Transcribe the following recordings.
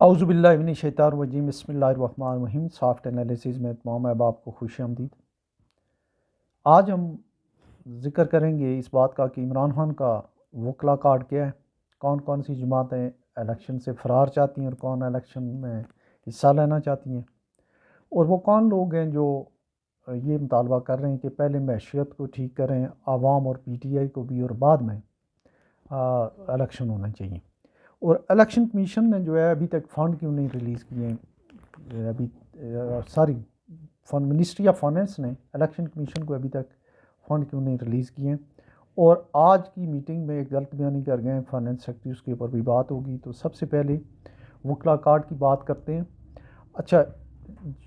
اعوذ باللہ من الشیطان الرجیم، بسم اللہ الرحمن الرحیم۔ سافٹ انالیسز میں تمام احباب کو خوش آمدید۔ آج ہم ذکر کریں گے اس بات کا کہ عمران خان کا وکلا کارڈ کیا ہے، کون کون سی جماعتیں الیکشن سے فرار چاہتی ہیں اور کون الیکشن میں حصہ لینا چاہتی ہیں، اور وہ کون لوگ ہیں جو یہ مطالبہ کر رہے ہیں کہ پہلے معیشت کو ٹھیک کریں عوام اور پی ٹی آئی کو بھی، اور بعد میں الیکشن ہونا چاہیے۔ اور الیکشن کمیشن نے جو ہے ابھی تک فنڈ کیوں نہیں ریلیز کیے ہیں؟ ابھی منسٹری آف فائنینس نے الیکشن کمیشن کو ابھی تک فنڈ کیوں نہیں ریلیز کیے ہیں؟ اور آج کی میٹنگ میں ایک غلط بیانی کر گئے ہیں فائنینس سیکرٹری، اس کے اوپر بھی بات ہوگی۔ تو سب سے پہلے وکلا کارڈ کی بات کرتے ہیں۔ اچھا،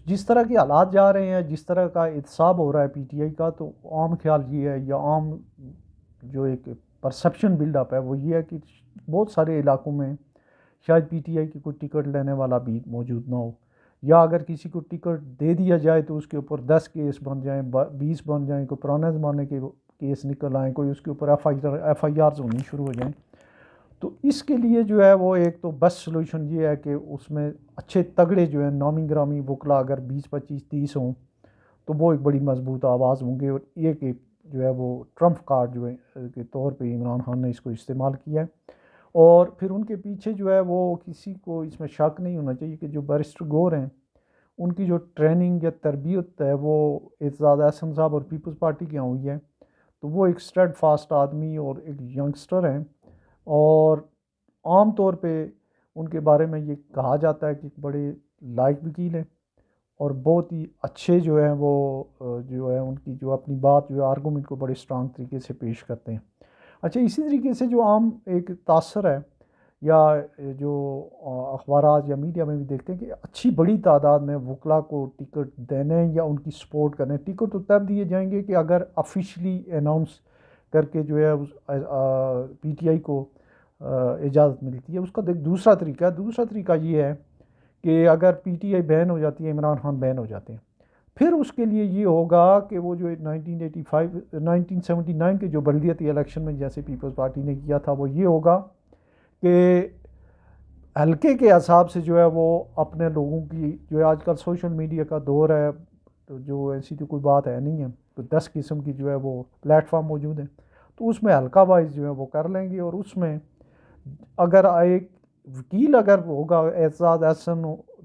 جس طرح کے حالات جا رہے ہیں، جس طرح کا احتساب ہو رہا ہے پی ٹی آئی کا، تو عام خیال یہ ہے یا عام جو ایک پرسپشن بلڈ اپ ہے وہ یہ ہے کہ بہت سارے علاقوں میں شاید پی ٹی آئی کی کوئی ٹکٹ لینے والا بھی موجود نہ ہو، یا اگر کسی کو ٹکٹ دے دیا جائے تو اس کے اوپر 10 کیس بن جائیں، 20 بن جائیں، کوئی پرانے زمانے کے کیس نکل آئیں، کوئی اس کے اوپر ایف آئی آرز ہونی شروع ہو جائیں۔ تو اس کے لیے جو ہے وہ ایک تو بس سلوشن یہ ہے کہ اس میں اچھے تگڑے جو ہیں نامی گرامی وکلا اگر 20 25 30 ہوں تو وہ ایک بڑی مضبوط آواز ہوں گے، اور ایک جو ہے وہ ٹرمپ کارڈ جو ہے کے طور پہ عمران خان نے اس کو استعمال کیا ہے۔ اور پھر ان کے پیچھے جو ہے وہ کسی کو اس میں شک نہیں ہونا چاہیے کہ جو بیرسٹر گور ہیں ان کی جو ٹریننگ یا تربیت ہے وہ اعتزاز احسن صاحب اور پیپلز پارٹی کی ہوئی ہے، تو وہ ایک اسٹیڈ فاسٹ آدمی اور ایک ینگسٹر ہیں، اور عام طور پہ ان کے بارے میں یہ کہا جاتا ہے کہ بڑے لائق وکیل ہیں اور بہت ہی اچھے جو ہیں وہ جو ہے ان کی جو اپنی بات جو ہے آرگومنٹ کو بڑے اسٹرانگ طریقے سے پیش کرتے ہیں۔ اچھا، اسی طریقے سے جو عام ایک تاثر ہے یا جو اخبارات یا میڈیا میں بھی دیکھتے ہیں کہ اچھی بڑی تعداد میں وکلا کو ٹکٹ دینے یا ان کی سپورٹ کرنے، ٹکٹ تو تب دیے جائیں گے کہ اگر آفیشلی اناؤنس کر کے جو ہے پی ٹی آئی کو اجازت ملتی ہے۔ اس کا دوسرا طریقہ یہ ہے کہ اگر پی ٹی آئی بین ہو جاتی ہے، عمران خان بین ہو جاتے ہیں، پھر اس کے لیے یہ ہوگا کہ وہ جو 1979 کے جو بلدیاتی الیکشن میں جیسے پیپلز پارٹی نے کیا تھا، وہ یہ ہوگا کہ حلقے کے حساب سے جو ہے وہ اپنے لوگوں کی جو ہے آج کل سوشل میڈیا کا دور ہے، تو جو ایسی تو کوئی بات ہے نہیں ہے، تو 10 قسم کی جو ہے وہ پلیٹ فارم موجود ہیں، تو اس میں حلقہ وائز جو ہے وہ کر لیں گے، اور اس میں اگر ایک وکیل اگر ہوگا اعتزاز احسن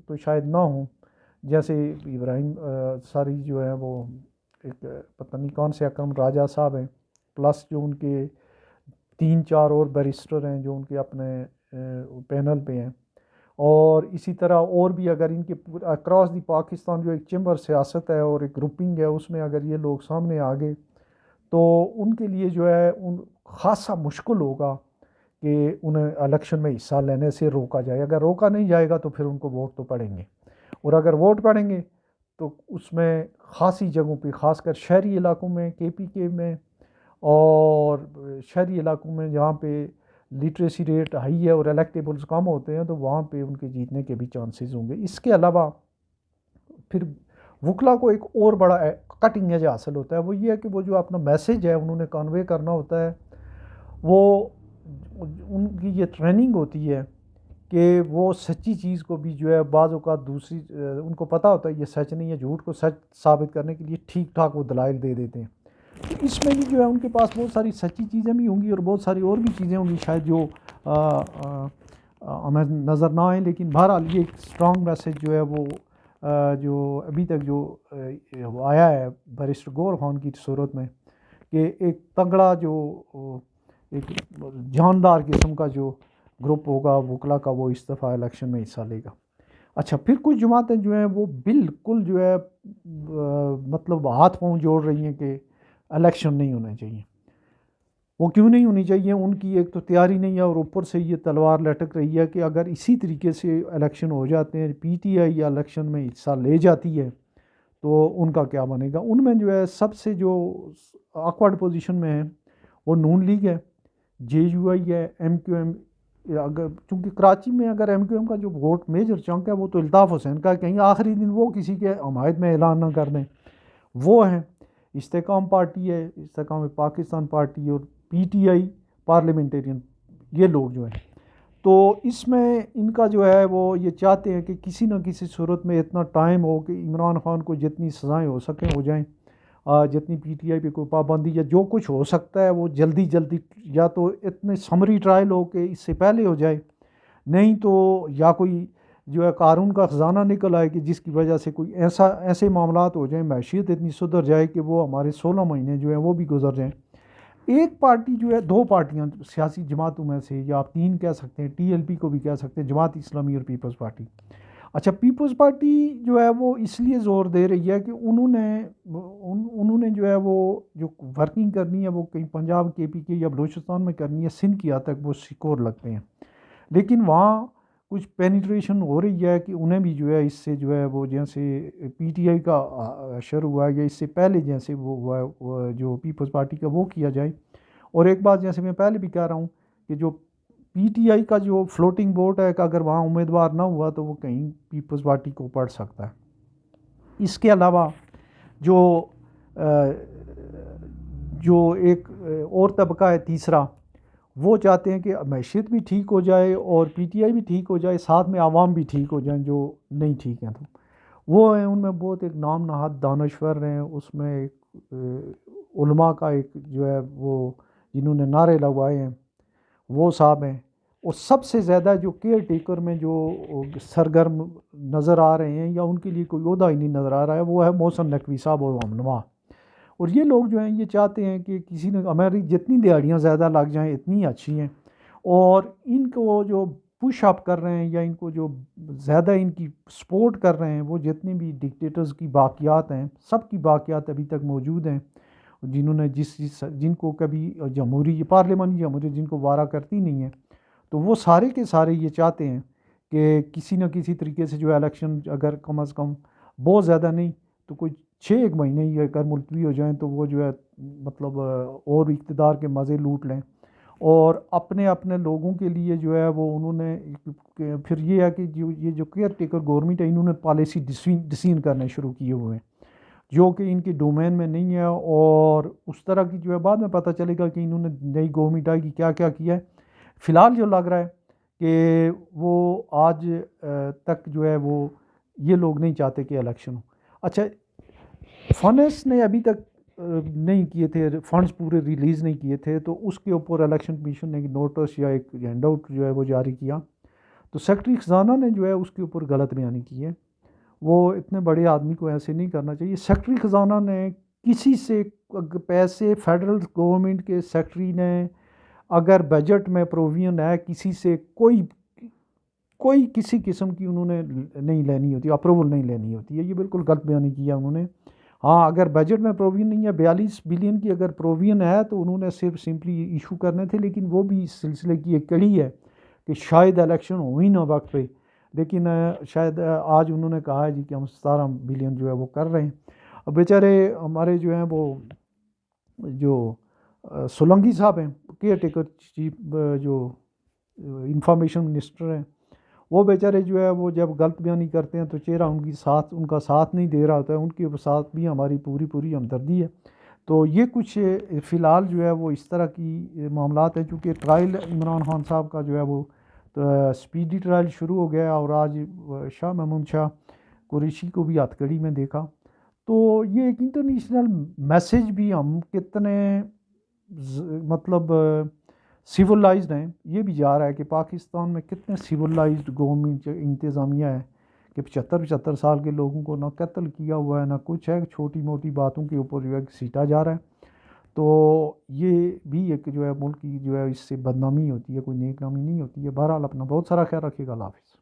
تو شاید نہ ہوں، جیسے ابراہیم ساری جو ہے وہ ایک پتہ نہیں کون سے اکرم راجہ صاحب ہیں، پلس جو ان کے 3 4 اور بیرسٹر ہیں جو ان کے اپنے پینل پہ ہیں، اور اسی طرح اور بھی اگر ان کے اکراس دی پاکستان جو ایک چیمبر سیاست ہے اور ایک گروپنگ ہے، اس میں اگر یہ لوگ سامنے آ گئے تو ان کے لیے جو ہے خاصا مشکل ہوگا کہ انہیں الیکشن میں حصہ لینے سے روکا جائے۔ اگر روکا نہیں جائے گا تو پھر ان کو ووٹ تو پڑیں گے، اور اگر ووٹ پڑیں گے تو اس میں خاصی جگہوں پہ، خاص کر شہری علاقوں میں، کے پی کے میں، اور شہری علاقوں میں جہاں پہ لٹریسی ریٹ ہائی ہے اور الیکٹیبلز کم ہوتے ہیں، تو وہاں پہ ان کے جیتنے کے بھی چانسز ہوں گے۔ اس کے علاوہ پھر وکلا کو ایک اور بڑا کٹنگ ایج حاصل ہوتا ہے، وہ یہ ہے کہ وہ جو اپنا میسیج ہے انہوں نے کنوے کرنا ہوتا ہے، وہ ان کی یہ ٹریننگ ہوتی ہے کہ وہ سچی چیز کو بھی جو ہے بعض اوقات دوسری ان کو پتہ ہوتا ہے یہ سچ نہیں ہے، جھوٹ کو سچ ثابت کرنے کے لیے ٹھیک ٹھاک وہ دلائل دے دیتے ہیں۔ تو اس میں بھی جو ہے ان کے پاس بہت ساری سچی چیزیں بھی ہوں گی اور بہت ساری اور بھی چیزیں ہوں گی شاید جو ہمیں نظر نہ آئیں، لیکن بہرحال یہ ایک اسٹرانگ میسیج جو ہے وہ جو ابھی تک جو آیا ہے بیرسٹر گور خان کی صورت میں، کہ ایک تگڑا جو ایک جاندار قسم کا جو گروپ ہوگا وکلا کا، وہ اس دفعہ الیکشن میں حصہ لے گا۔ اچھا، پھر کچھ جماعتیں جو ہیں وہ بالکل جو ہے مطلب ہاتھ پاؤں جوڑ رہی ہیں کہ الیکشن نہیں ہونا چاہیے۔ وہ کیوں نہیں ہونی چاہیے؟ ان کی ایک تو تیاری نہیں ہے، اور اوپر سے یہ تلوار لٹک رہی ہے کہ اگر اسی طریقے سے الیکشن ہو جاتے ہیں، پی ٹی آئی یا الیکشن میں حصہ لے جاتی ہے تو ان کا کیا بنے گا۔ ان میں جو ہے سب سے جو آکورڈ پوزیشن میں ہے وہ نون لیگ ہے، جے یو آئی ہے، ایم کیو ایم۔ اگر چونکہ کراچی میں اگر ایم کیو ایم کا جو ووٹ میجر چنک ہے وہ تو الطاف حسین کا ہے، کہیں آخری دن وہ کسی کے حمایت میں اعلان نہ کر دیں، وہ ہیں۔ استحکام پارٹی ہے، استحکام پاکستان پارٹی، اور پی ٹی آئی پارلیمنٹیرین، یہ لوگ جو ہیں۔ تو اس میں ان کا جو ہے وہ یہ چاہتے ہیں کہ کسی نہ کسی صورت میں اتنا ٹائم ہو کہ عمران خان کو جتنی سزائیں ہو سکیں ہو جائیں، جتنی پی ٹی آئی پہ کوئی پابندی یا جو کچھ ہو سکتا ہے وہ جلدی جلدی، یا تو اتنے سمری ٹرائل ہو کہ اس سے پہلے ہو جائے، نہیں تو یا کوئی جو ہے قارون کا خزانہ نکل آئے کہ جس کی وجہ سے کوئی ایسے معاملات ہو جائیں، معیشت اتنی سدھر جائے کہ وہ ہمارے 16 مہینے جو ہیں وہ بھی گزر جائیں۔ ایک پارٹی جو ہے، دو پارٹیاں سیاسی جماعتوں میں سے، یا آپ تین کہہ سکتے ہیں، ٹی ایل پی کو بھی کہہ سکتے ہیں، جماعت اسلامی اور پیپلز پارٹی۔ اچھا، پیپلز پارٹی جو ہے وہ اس لیے زور دے رہی ہے کہ انہوں نے جو ہے وہ جو ورکنگ کرنی ہے وہ کہیں پنجاب کے پی کے یا بلوچستان میں کرنی ہے، سندھ کی حد تک وہ سیکور لگتے ہیں، لیکن وہاں کچھ پینیٹریشن ہو رہی ہے کہ انہیں بھی جو ہے اس سے جو ہے وہ جیسے پی ٹی آئی کا شروع ہوا ہے یا اس سے پہلے جیسے وہ ہوا ہے جو پیپلز پارٹی کا وہ کیا جائے۔ اور ایک بات جیسے میں پہلے بھی کہہ رہا ہوں کہ جو پی ٹی آئی کا جو فلوٹنگ بوٹ ہے کہ اگر وہاں امیدوار نہ ہوا تو وہ کہیں پیپلز پارٹی کو پڑ سکتا ہے۔ اس کے علاوہ جو جو ایک اور طبقہ ہے تیسرا، وہ چاہتے ہیں کہ معیشت بھی ٹھیک ہو جائے اور پی ٹی آئی بھی ٹھیک ہو جائے، ساتھ میں عوام بھی ٹھیک ہو جائیں جو نہیں ٹھیک ہیں، تو وہ ہیں ان میں بہت ایک نام نہاد دانشور ہیں، اس میں ایک علماء کا ایک جو ہے وہ جنہوں نے نعرے لگوائے ہیں وہ صاحب ہیں، اور سب سے زیادہ جو کیئر ٹیکر میں جو سرگرم نظر آ رہے ہیں یا ان کے لیے کوئی عہدہ ہی نہیں نظر آ رہا ہے وہ ہے محسن نقوی صاحب اور ہمنما۔ اور یہ لوگ جو ہیں یہ چاہتے ہیں کہ کسی نے ہماری جتنی دیہڑیاں زیادہ لگ جائیں اتنی اچھی ہیں، اور ان کو جو پش اپ کر رہے ہیں یا ان کو جو زیادہ ان کی سپورٹ کر رہے ہیں وہ جتنے بھی ڈکٹیٹرز کی باقیات ہیں، سب کی باقیات ابھی تک موجود ہیں، جنہوں نے جن کو کبھی جمہوری پارلیمانی جمہوری جن کو وارا کرتی نہیں ہے، تو وہ سارے کے سارے یہ چاہتے ہیں کہ کسی نہ کسی طریقے سے جو ہے الیکشن اگر کم از کم بہت زیادہ نہیں تو کوئی 6 ایک مہینے ہی اگر ملتوی ہو جائیں تو وہ جو ہے مطلب اور اقتدار کے مزے لوٹ لیں، اور اپنے اپنے لوگوں کے لیے جو ہے وہ انہوں نے پھر یہ ہے کہ یہ جو کیئر ٹیکر گورنمنٹ ہے انہوں نے پالیسی ڈسین کرنے شروع کیے ہوئے ہیں جو کہ ان کے ڈومین میں نہیں ہے، اور اس طرح کی جو ہے بعد میں پتہ چلے گا کہ انہوں نے نئی گورنمنٹ آئی کی کیا کیا کیا ہے۔ فی الحال جو لگ رہا ہے کہ وہ آج تک جو ہے وہ یہ لوگ نہیں چاہتے کہ الیکشن ہو۔ اچھا، فنڈس نے ابھی تک نہیں کیے تھے، فنڈز پورے ریلیز نہیں کیے تھے، تو اس کے اوپر الیکشن کمیشن نے ایک نوٹس یا ایک ہینڈ آؤٹ جو ہے وہ جاری کیا، تو سیکرٹری خزانہ نے جو ہے اس کے اوپر غلط بیانی کی ہے۔ وہ اتنے بڑے آدمی کو ایسے نہیں کرنا چاہیے۔ سیکرٹری خزانہ نے کسی سے پیسے، فیڈرل گورنمنٹ کے سیکرٹری نے اگر بجٹ میں پروویژن ہے کسی سے کوئی کسی قسم کی انہوں نے نہیں لینی ہوتی، اپروول نہیں لینی ہوتی ہے، یہ بالکل غلط بیانی کیا انہوں نے۔ ہاں، اگر بجٹ میں پروویژن نہیں ہے، 42 بلین کی اگر پروویژن ہے تو انہوں نے صرف سمپلی ایشو کرنے تھے، لیکن وہ بھی اس سلسلے کی ایک کڑی ہے کہ شاید الیکشن ہو ہی نہ وقت پہ، لیکن شاید آج انہوں نے کہا ہے جی کہ ہم 17 بلین جو ہے وہ کر رہے ہیں۔ اب بیچارے ہمارے جو ہیں وہ جو سولنگی صاحب ہیں، کیئر ٹیکر چیف جو انفارمیشن منسٹر ہیں، وہ بیچارے جو ہے وہ جب غلط بیانی کرتے ہیں تو چہرہ ان کا ساتھ نہیں دے رہا ہوتا ہے، ان کے ساتھ بھی ہماری پوری ہمدردی ہے۔ تو یہ کچھ فی الحال جو ہے وہ اس طرح کی معاملات ہیں، چونکہ ٹرائل عمران خان صاحب کا جو ہے وہ سپیڈی ٹرائل شروع ہو گیا، اور آج شاہ محمود شاہ قریشی کو بھی ہتھ کڑی میں دیکھا، تو یہ ایک انٹرنیشنل میسیج بھی ہم کتنے مطلب سیولائزڈ ہیں یہ بھی جا رہا ہے کہ پاکستان میں کتنے سیولائزڈ گورنمنٹ انتظامیہ ہے کہ 75 سال کے لوگوں کو نہ قتل کیا ہوا ہے نہ کچھ ہے، چھوٹی موٹی باتوں کے اوپر جو ہے سیٹا جا رہا ہے، تو یہ بھی ایک جو ہے ملک کی جو ہے اس سے بدنامی ہوتی ہے، کوئی نیک نامی نہیں ہوتی ہے۔ بہرحال اپنا بہت سارا خیال رکھیے گا، اللہ حافظ۔